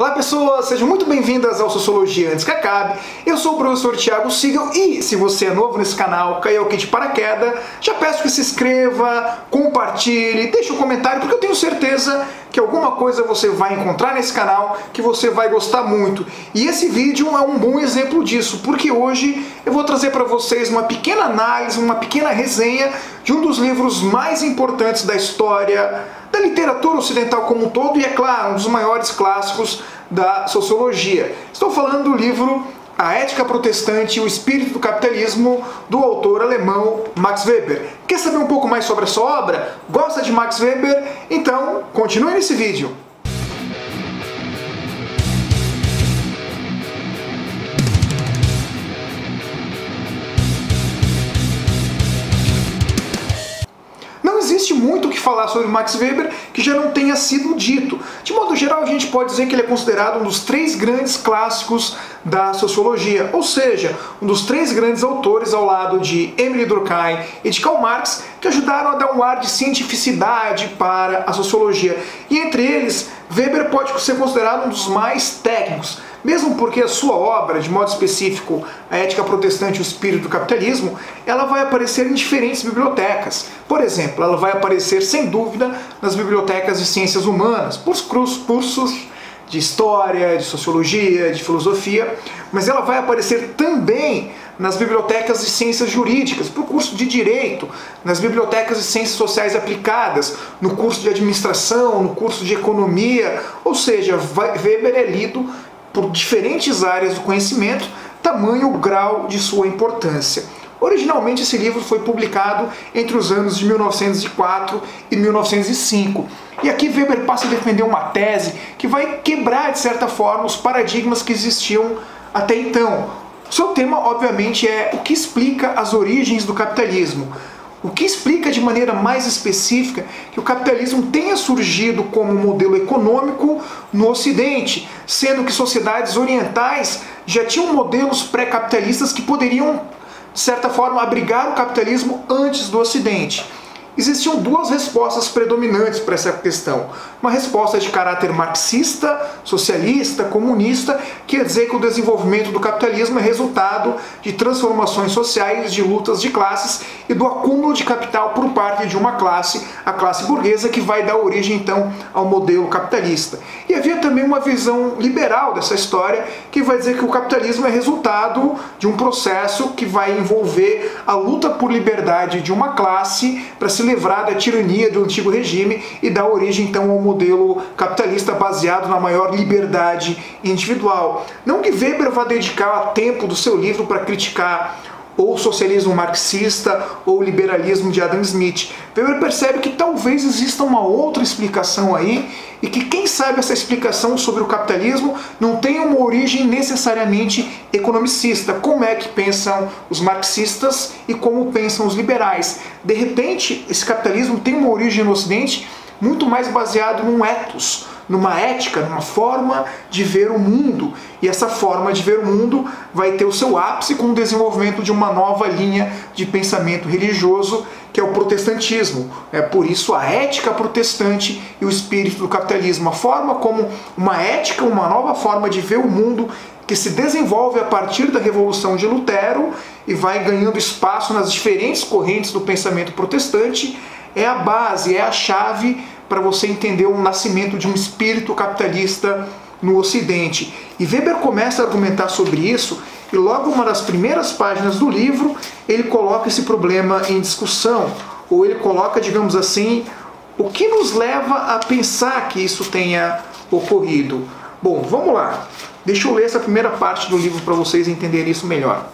Olá pessoas, sejam muito bem-vindas ao Sociologia Antes que Acabe. Eu sou o professor Thiago Sigel e se você é novo nesse canal, caiu aqui de paraquedas, já peço que se inscreva, compartilhe, deixe um comentário, porque eu tenho certeza que alguma coisa você vai encontrar nesse canal que você vai gostar muito. E esse vídeo é um bom exemplo disso, porque hoje eu vou trazer para vocês uma pequena análise, uma pequena resenha de um dos livros mais importantes da história da literatura ocidental como um todo e, é claro, um dos maiores clássicos da sociologia. Estou falando do livro A Ética Protestante e o Espírito do Capitalismo, do autor alemão Max Weber. Quer saber um pouco mais sobre essa obra? Gosta de Max Weber? Então, continue nesse vídeo. Existe muito o que falar sobre Max Weber que já não tenha sido dito. De modo geral, a gente pode dizer que ele é considerado um dos três grandes clássicos da sociologia, ou seja, um dos três grandes autores ao lado de Émile Durkheim e de Karl Marx que ajudaram a dar um ar de cientificidade para a sociologia. E entre eles, Weber pode ser considerado um dos mais técnicos, mesmo porque a sua obra, de modo específico, A Ética Protestante e o Espírito do Capitalismo, ela vai aparecer em diferentes bibliotecas. Por exemplo, ela vai aparecer, sem dúvida, nas bibliotecas de ciências humanas, por cursos de história, de sociologia, de filosofia, mas ela vai aparecer também nas bibliotecas de ciências jurídicas, para o curso de direito, nas bibliotecas de ciências sociais aplicadas, no curso de administração, no curso de economia, ou seja, Weber é lido por diferentes áreas do conhecimento, tamanho o grau de sua importância. Originalmente esse livro foi publicado entre os anos de 1904 e 1905. E aqui Weber passa a defender uma tese que vai quebrar, de certa forma, os paradigmas que existiam até então. O seu tema, obviamente, é o que explica as origens do capitalismo. O que explica de maneira mais específica que o capitalismo tenha surgido como modelo econômico no Ocidente, sendo que sociedades orientais já tinham modelos pré-capitalistas que poderiam, de certa forma, abrigar o capitalismo antes do Ocidente. Existiam duas respostas predominantes para essa questão. Uma resposta de caráter marxista, socialista, comunista, que quer dizer que o desenvolvimento do capitalismo é resultado de transformações sociais, de lutas de classes e do acúmulo de capital por parte de uma classe, a classe burguesa, que vai dar origem então ao modelo capitalista. E havia também uma visão liberal dessa história, que vai dizer que o capitalismo é resultado de um processo que vai envolver a luta por liberdade de uma classe para se livrar da tirania do antigo regime e dar origem então ao modelo capitalista baseado na maior liberdade individual. Não que Weber vá dedicar tempo do seu livro para criticar ou o socialismo marxista ou o liberalismo de Adam Smith. Weber percebe que talvez exista uma outra explicação aí e que quem sabe essa explicação sobre o capitalismo não tem uma origem necessariamente economicista, como é que pensam os marxistas e como pensam os liberais. De repente, esse capitalismo tem uma origem no Ocidente muito mais baseado num ethos, numa ética, numa forma de ver o mundo. E essa forma de ver o mundo vai ter o seu ápice com o desenvolvimento de uma nova linha de pensamento religioso, que é o protestantismo. É por isso a ética protestante e o espírito do capitalismo. A forma como uma ética, uma nova forma de ver o mundo que se desenvolve a partir da Revolução de Lutero e vai ganhando espaço nas diferentes correntes do pensamento protestante, é a base, é a chave para você entender o nascimento de um espírito capitalista no Ocidente. E Weber começa a argumentar sobre isso e logo uma das primeiras páginas do livro ele coloca esse problema em discussão, ou ele coloca, digamos assim, o que nos leva a pensar que isso tenha ocorrido. Bom, vamos lá. Deixa eu ler essa primeira parte do livro para vocês entenderem isso melhor.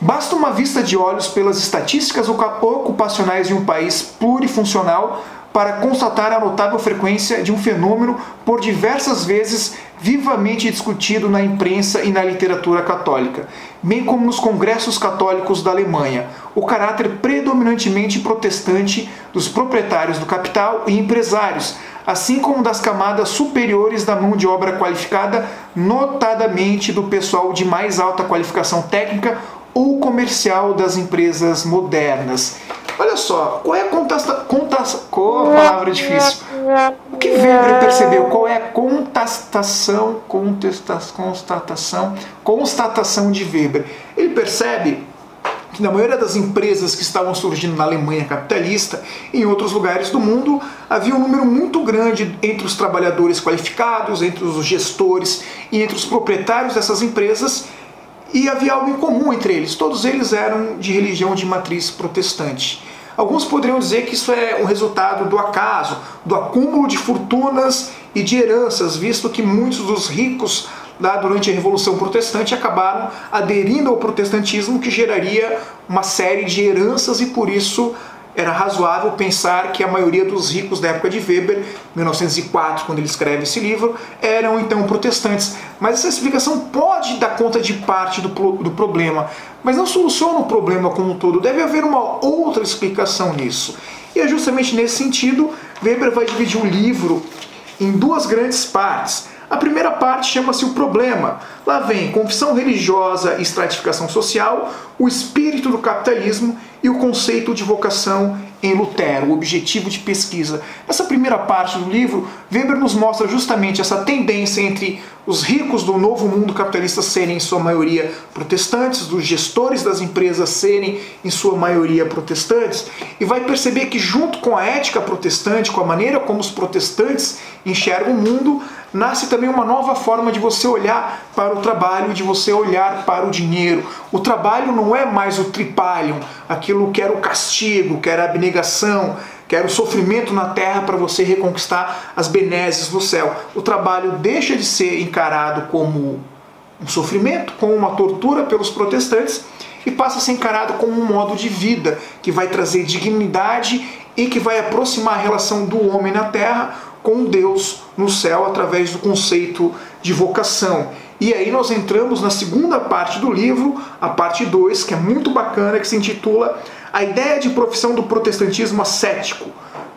Basta uma vista de olhos pelas estatísticas ocupacionais de um país plurifuncional para constatar a notável frequência de um fenômeno por diversas vezes vivamente discutido na imprensa e na literatura católica, bem como nos congressos católicos da Alemanha, o caráter predominantemente protestante dos proprietários do capital e empresários, assim como das camadas superiores da mão de obra qualificada, notadamente do pessoal de mais alta qualificação técnica ou comercial das empresas modernas. Olha só, qual é a palavra difícil? O que Weber percebeu? Qual é a constatação de Weber? Ele percebe que na maioria das empresas que estavam surgindo na Alemanha capitalista e em outros lugares do mundo, havia um número muito grande entre os trabalhadores qualificados, entre os gestores e entre os proprietários dessas empresas, e havia algo em comum entre eles. Todos eles eram de religião de matriz protestante. Alguns poderiam dizer que isso é um resultado do acaso, do acúmulo de fortunas e de heranças, visto que muitos dos ricos lá durante a Revolução Protestante acabaram aderindo ao protestantismo, que geraria uma série de heranças, e por isso era razoável pensar que a maioria dos ricos da época de Weber, 1904, quando ele escreve esse livro, eram então protestantes. Mas essa explicação pode dar conta de parte do problema, mas não soluciona o problema como um todo. Deve haver uma outra explicação nisso. E é justamente nesse sentido, Weber vai dividir o livro em duas grandes partes. A primeira parte chama-se O Problema. Lá vem confissão religiosa e estratificação social, o espírito do capitalismo e o conceito de vocação em Lutero, o objetivo de pesquisa. Nessa primeira parte do livro, Weber nos mostra justamente essa tendência entre os ricos do novo mundo capitalista serem em sua maioria protestantes, dos gestores das empresas serem em sua maioria protestantes, e vai perceber que junto com a ética protestante, com a maneira como os protestantes enxergam o mundo, nasce também uma nova forma de você olhar para o trabalho, de você olhar para o dinheiro. O trabalho não é mais o tripalium, aquilo que era o castigo, que era a abnegação, que era o sofrimento na terra para você reconquistar as benesses do céu. O trabalho deixa de ser encarado como um sofrimento, como uma tortura pelos protestantes, e passa a ser encarado como um modo de vida que vai trazer dignidade e que vai aproximar a relação do homem na terra com Deus no céu através do conceito de vocação. E aí nós entramos na segunda parte do livro, a parte 2, que é muito bacana, que se intitula A Ideia de Profissão do Protestantismo Ascético.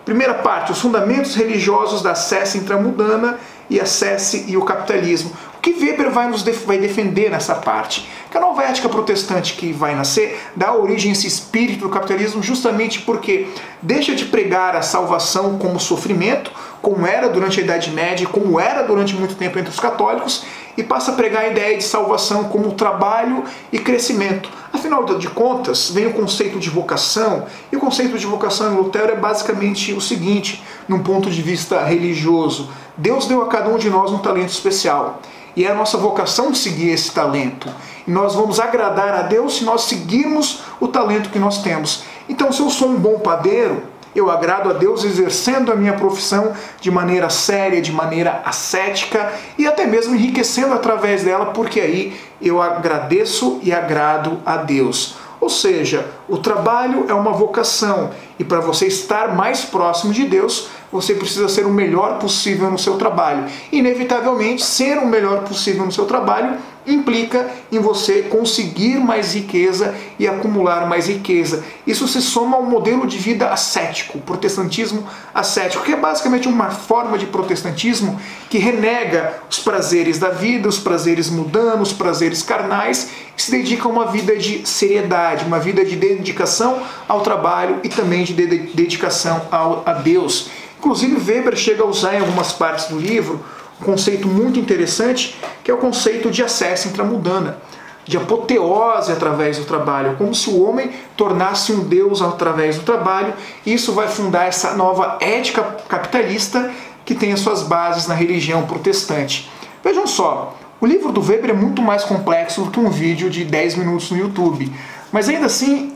Primeira parte, os fundamentos religiosos da ascese intramundana e ascese e o capitalismo. O que Weber vai defender nessa parte? Que a nova ética protestante que vai nascer dá origem a esse espírito do capitalismo justamente porque deixa de pregar a salvação como sofrimento, como era durante a Idade Média, como era durante muito tempo entre os católicos, e passa a pregar a ideia de salvação como trabalho e crescimento. Afinal de contas, vem o conceito de vocação, e o conceito de vocação em Lutero é basicamente o seguinte, num ponto de vista religioso: Deus deu a cada um de nós um talento especial, e é a nossa vocação seguir esse talento. E nós vamos agradar a Deus se nós seguirmos o talento que nós temos. Então, se eu sou um bom padeiro, eu agrado a Deus exercendo a minha profissão de maneira séria, de maneira ascética e até mesmo enriquecendo através dela, porque aí eu agradeço e agrado a Deus. Ou seja, o trabalho é uma vocação, e para você estar mais próximo de Deus, você precisa ser o melhor possível no seu trabalho. Inevitavelmente, ser o melhor possível no seu trabalho implica em você conseguir mais riqueza e acumular mais riqueza. Isso se soma ao modelo de vida ascético, o protestantismo ascético, que é basicamente uma forma de protestantismo que renega os prazeres da vida, os prazeres mundanos, os prazeres carnais, e se dedica a uma vida de seriedade, uma vida de dedicação ao trabalho e também de dedicação a Deus. Inclusive, Weber chega a usar em algumas partes do livro um conceito muito interessante, que é o conceito de ascese intramundana, de apoteose através do trabalho, como se o homem tornasse um deus através do trabalho. Isso vai fundar essa nova ética capitalista que tem as suas bases na religião protestante. Vejam só, o livro do Weber é muito mais complexo do que um vídeo de 10 minutos no YouTube, mas ainda assim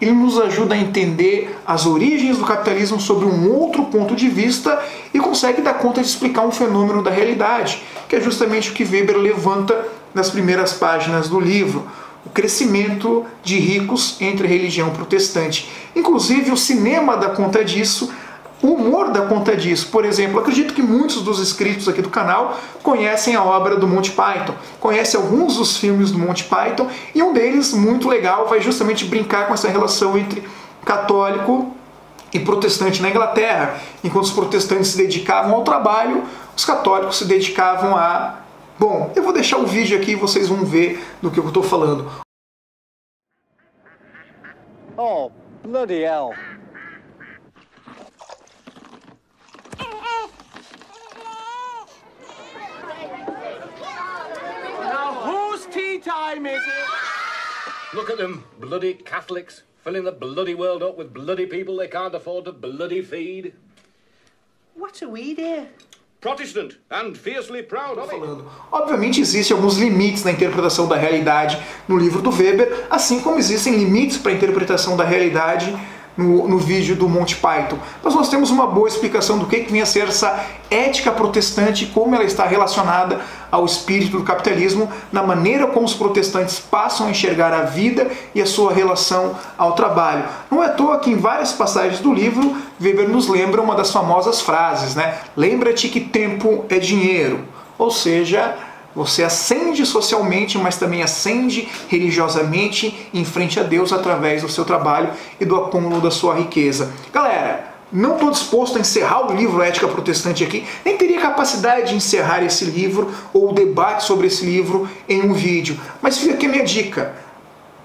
ele nos ajuda a entender as origens do capitalismo sob um outro ponto de vista e consegue dar conta de explicar um fenômeno da realidade, que é justamente o que Weber levanta nas primeiras páginas do livro: o crescimento de ricos entre a religião protestante. Inclusive, o cinema dá conta disso, o humor dá conta disso. Por exemplo, acredito que muitos dos inscritos aqui do canal conhecem a obra do Monty Python, conhecem alguns dos filmes do Monty Python, e um deles, muito legal, vai justamente brincar com essa relação entre católico e protestante na Inglaterra. Enquanto os protestantes se dedicavam ao trabalho, os católicos se dedicavam a... Bom, eu vou deixar o vídeo aqui e vocês vão ver do que eu estou falando. Oh, bloody hell. time is it? Look at them, bloody Catholics, filling the bloody world up with bloody people they can't afford to bloody feed. What are we, dear? Protestant and fiercely proud of it. Obviamente existem alguns limites na interpretação da realidade no livro do Weber, assim como existem limites para a interpretação da realidade no vídeo do Monty Python. Mas nós temos uma boa explicação do que vem a ser essa ética protestante e como ela está relacionada ao espírito do capitalismo, na maneira como os protestantes passam a enxergar a vida e a sua relação ao trabalho. Não é à toa que em várias passagens do livro, Weber nos lembra uma das famosas frases, né? Lembra-te que tempo é dinheiro. Ou seja, você ascende socialmente, mas também ascende religiosamente em frente a Deus através do seu trabalho e do acúmulo da sua riqueza. Galera, não estou disposto a encerrar o livro Ética Protestante aqui, nem teria capacidade de encerrar esse livro ou o debate sobre esse livro em um vídeo. Mas fica aqui a minha dica.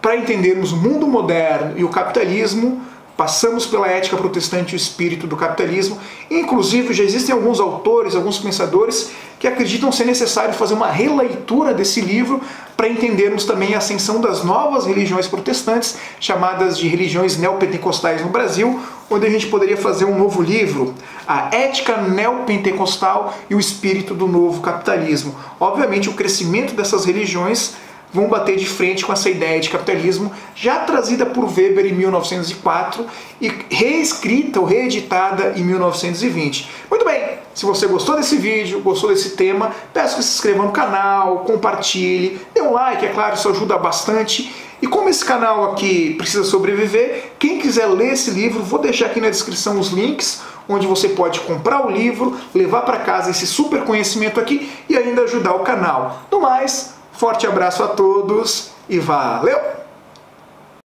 Para entendermos o mundo moderno e o capitalismo, passamos pela ética protestante e o espírito do capitalismo. Inclusive, já existem alguns autores, alguns pensadores que acreditam ser necessário fazer uma releitura desse livro para entendermos também a ascensão das novas religiões protestantes, chamadas de religiões neopentecostais no Brasil, onde a gente poderia fazer um novo livro, A Ética Neopentecostal e o Espírito do Novo Capitalismo. Obviamente, o crescimento dessas religiões vão bater de frente com essa ideia de capitalismo já trazida por Weber em 1904 e reescrita ou reeditada em 1920. Muito bem, se você gostou desse vídeo, gostou desse tema, peço que se inscreva no canal, compartilhe, dê um like, é claro, isso ajuda bastante. E como esse canal aqui precisa sobreviver, quem quiser ler esse livro, vou deixar aqui na descrição os links, onde você pode comprar o livro, levar para casa esse super conhecimento aqui e ainda ajudar o canal. No mais, forte abraço a todos e valeu!